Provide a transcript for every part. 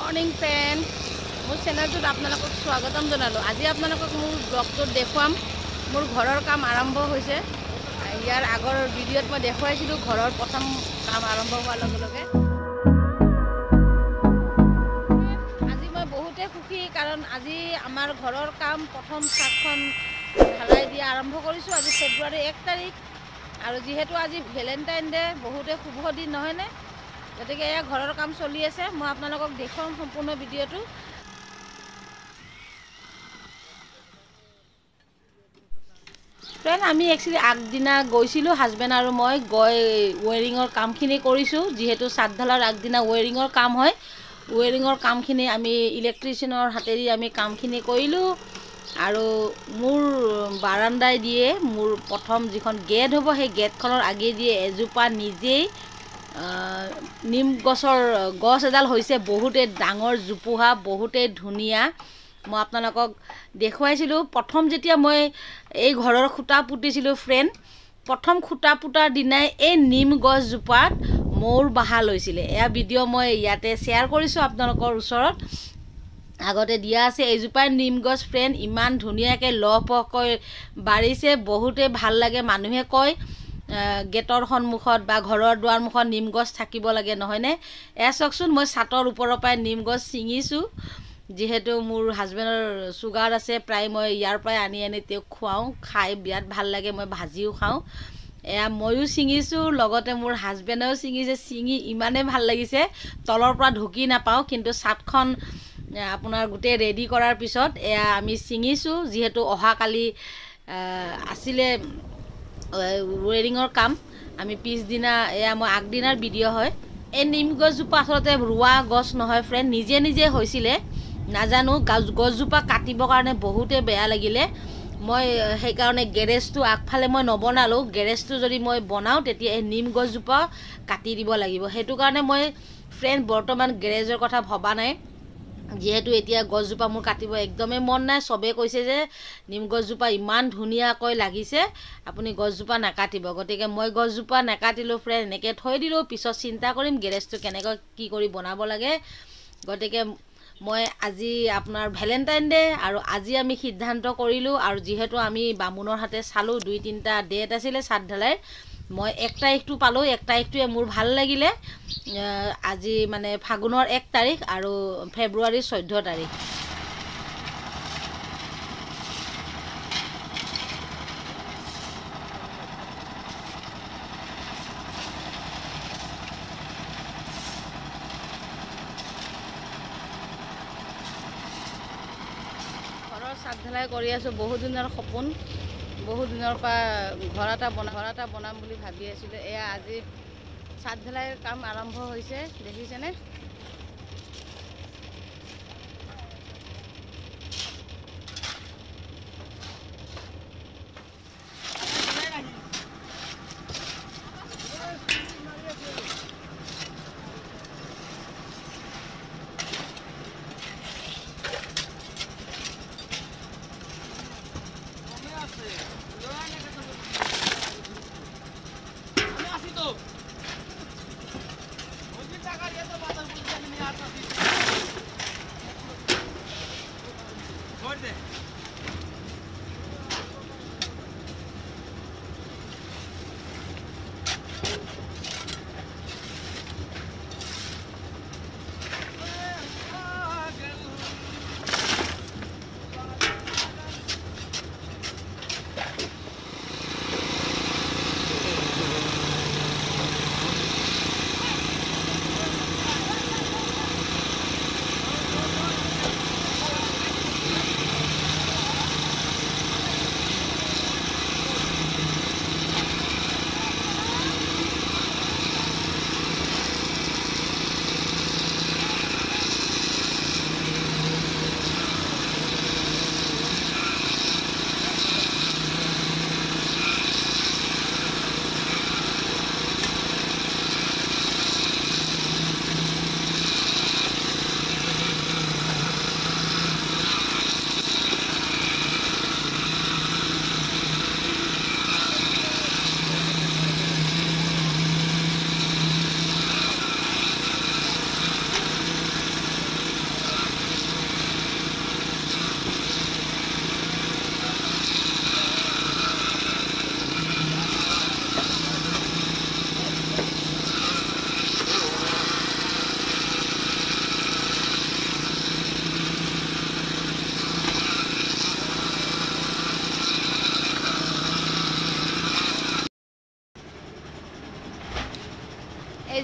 Morning friend मोर चेनेलत आपनालोকক स्वागतम जनालो। आज आपनालोকক मोर ब्लगत देखुवाम मोर घरर काम आरम्भ होइसे। यार आगर भिडिओत मैं देखुवाइसिलु घरर प्रथम काम आरम्भ होवार लगे लगे। আজি मैं बहुते सुखी कारण আজি आमार घरर काम प्रथम छातखन ढालाई दिया आरम्भ करिसु। आज फेब्रुवारी 1 तारिख और जीहेतु आज भैलेंटाइन डे बहुते शुभ दिन नहयने, गति के घरर काम चलि आछे। मैं आपनालोকক देखुवाम सम्पूर्ण भिडिओटो। फ्रेंड आमी एक्चुअली आगदिना गइसिलु हाजबेंड और मैं गई वेयरिंगर कामखिनि करिसु। जीहेतु सात ढालार आगदिना वेयरिंगर काम है, वेयरिंगर कामखिनि आमी इलेक्ट्रिशियनर हातेरी आमी कामखिनि करिलु। और मोर बारान्दाय दिए मोर प्रथम जिखन गेट हबो हे गेटखনৰ आगे दिए एजुपा निजे निम गছৰ गছ এডাল হৈছে बहुते डाঙৰ जुपुहा बहुते धुनिया। मैं आपनालोকক देखुवाइसिलु प्रथम जेतिया मैं এই ঘৰৰ খুটা পুতিছিলু फ्रेंड, प्रथम खुटा पुतार दिनाय এই निम गছজোপাত मोर बाहा লৈছিলে। या भिडिओ मैं ইয়াতে शेयर কৰিছো आपनालोকৰ ওচৰত। आगते दिया आछे एजुपाय निम गछ फ्रेंड इमान धुनियाके लहपहকৈ बारिছে, बहुते ভাল লাগে। মানুহে কয় गेटर सन्मुखत बा घৰৰ दुৱাৰ मुखत निम गछ থাকিব লাগে নহয়নে। এ চাওকচোন মই ছাতৰ ওপৰৰ পৰা নিম গছ ছিঙিছো। जीहेतु मोर हाजबेंडर सुगार आछे, प्राय मैं यार प्राय आनी आनी तेक खुआओ, खाई बिराट ভাল লাগে। मैं भाजिओ खाओ। एया मयो ছিঙিছো लगते मोर हाजबेंडेও ছিঙিছে। ছিঙি इमाने ভাল লাগিছে तलर পৰা ढुकी नापाओ, किन्तु छातखन आपुनार गोटे रेडी करार पिছত एया आमी ছিঙিছো। जीहेतु अहा काली आसिले वेयरिंगर काम आमी पिछदिना एया मैं आगदिनार भिडिओ है। ए निम गछजोपा आसलते रुआ गछ নহয় फ्रेंड, निजे निजे होइसिले। नाजानो गछजोपा काटिबर कारणे बहुते बेया लागिले। मैं हेइकारणे गेरेजटो आगफाले मैं नबनालो। गेरेजटो जदि मैं बनाओ तेतिया ए निम गछजोपा काटि दिब लागिब। हेतु कारणे मैं फ्रेंड बर्तमान गेरेजर कथा भबा नाइ। जीहेतु एतिया गछजोपा मोर काटिब एकदमै मन नाइ। सबे কৈছে যে निम गछजोपा इमान धुनियाকৈ লাগিছে, আপুনি गछजोपा नाकाटिब। गतिके मैं गछजोपा नाकाटिलो फ्रेंड, এনেকে থৈ दिलो। पिছত चिंता करिम गेरेजटो केनेকৈ কি কৰি বনাব লাগে। गतिके मैं আজি आपनार भैलेंटाइन डे और আজি आमी सिद्धांत करिलो। और जीहेतु आमी बामुनर हाते चालू 2-3टा डेट आছিলে सात ढालाइर, मैं 1 तारिखटो पालो। 1 तारिखटोए मोर ভাল লাগিले। আজি माने फागुनर 1 तारिख और फेब्रुवारी 14 तारिख। सात ढालाई कर बहुत दिनर सपन, बहुत दिनर घर এটা बनाम বুলি ভাবি আছিলো। এয়া আজি सात ढालाইৰ काम आरम्भ হৈছে, দেখিছেনে।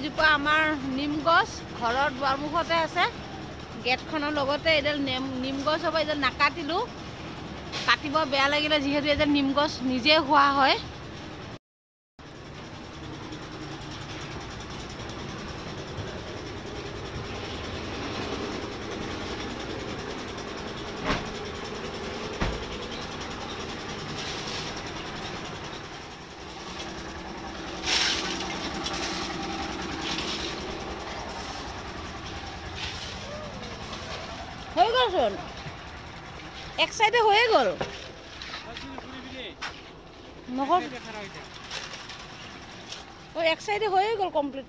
এইজোপা আমাৰ নিম গছ ঘৰৰ দুৱাৰমুখতে আছে গেটখনৰ লগতে এডাল নিম গছ হ'ব এডাল নাকাটিলোঁ কাটিব বেয়া লাগিলে যিহেতু এডাল নিম গছ নিজে হোৱা হয় হৈ গ'লচোন এক সাইডে হয়ে গ'ল নহ'ল ও এক সাইডে হয়ে গ'ল কমপ্লিট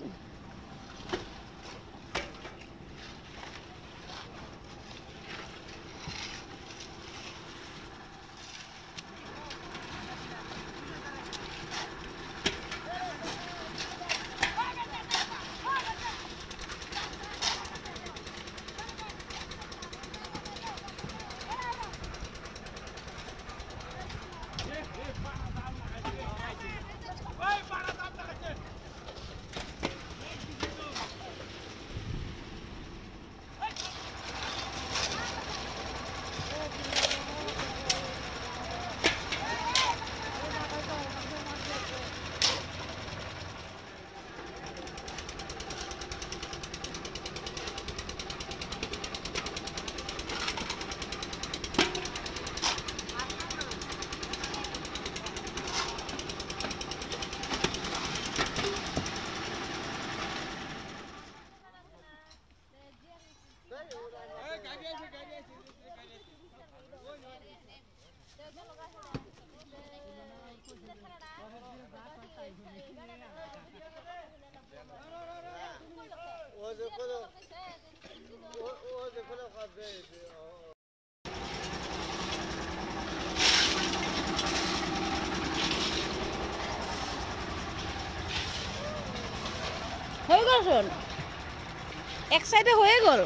হৈ গ'লচোন এক সাইডে হয়ে গ'ল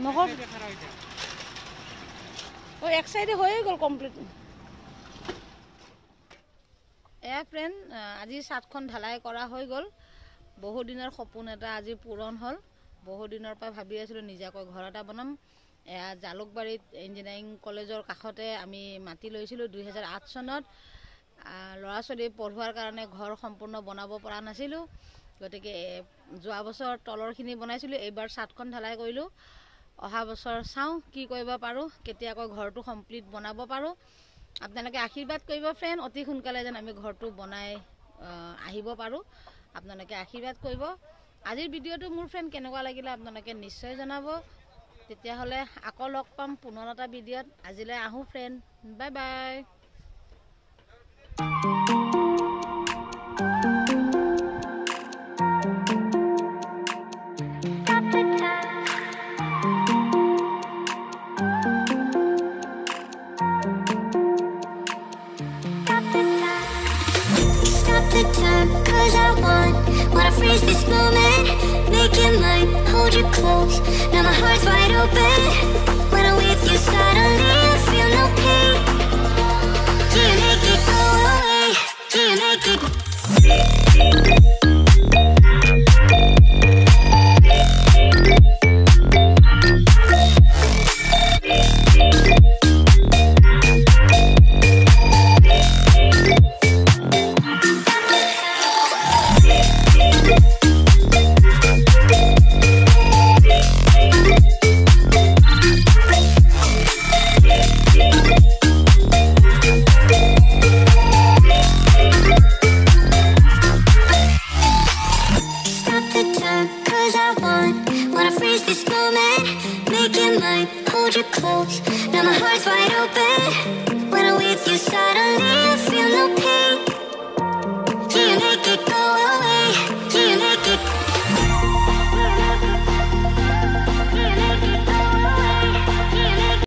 নহ'ল ও এক সাইডে হয়ে গ'ল কমপ্লিট এয়া ফ্ৰেণ্ড আজি ছাদখন ঢালাই কৰা হৈ গ'ল বহু দিনৰ সপোন এটা আজি পূৰণ হ'ল বহু দিনৰ পৰা ভাবি আছিলোঁ নিজাকৈ ঘৰ এটা বনাম এয়া জালুকবাৰীত ইঞ্জিনিয়াৰিং কলেজৰ কাষতে আমি মাটি লৈছিলোঁ 2008 চনত ল'ৰা ছোৱালী পঢ়োৱাৰ কাৰণে ঘৰ সম্পূৰ্ণ বনাব পৰা নাছিলোঁ গতিকে যোৱা বছৰ তলৰখিনি বনাইছিলোঁ এইবাৰ ছাদখন ঢালাই কৰিলোঁ অহা বছৰ চাওঁ কি কৰিব পাৰোঁ কেতিয়াকৈ ঘৰটো কমপ্লিট বনাব পাৰোঁ আপোনালোকে আশীৰ্বাদ কৰিব ফ্ৰেণ্ড অতি সোনকালে যেন আমি ঘৰটো বনাই আহিব পাৰোঁ আপোনালোকে আশীৰ্বাদ কৰিব আজিৰ ভিডিঅ'টো মোৰ ফ্ৰেণ্ড কেনেকুৱা লাগিলে আপোনালোকে নিশ্চয় জনাব তেতিয়াহ'লে আকৌ লগ পাম পুনৰ এটা ভিডিঅ'ত আজিলৈ আহোঁ friend bye bye The time, 'cause I wanna freeze this moment, make it mine, hold you close. Now my heart's wide open. When I'm with you, suddenly I feel no pain. Do you make it go away? Do you make it? Hold you close. Now my heart's wide open. When I'm with you, suddenly I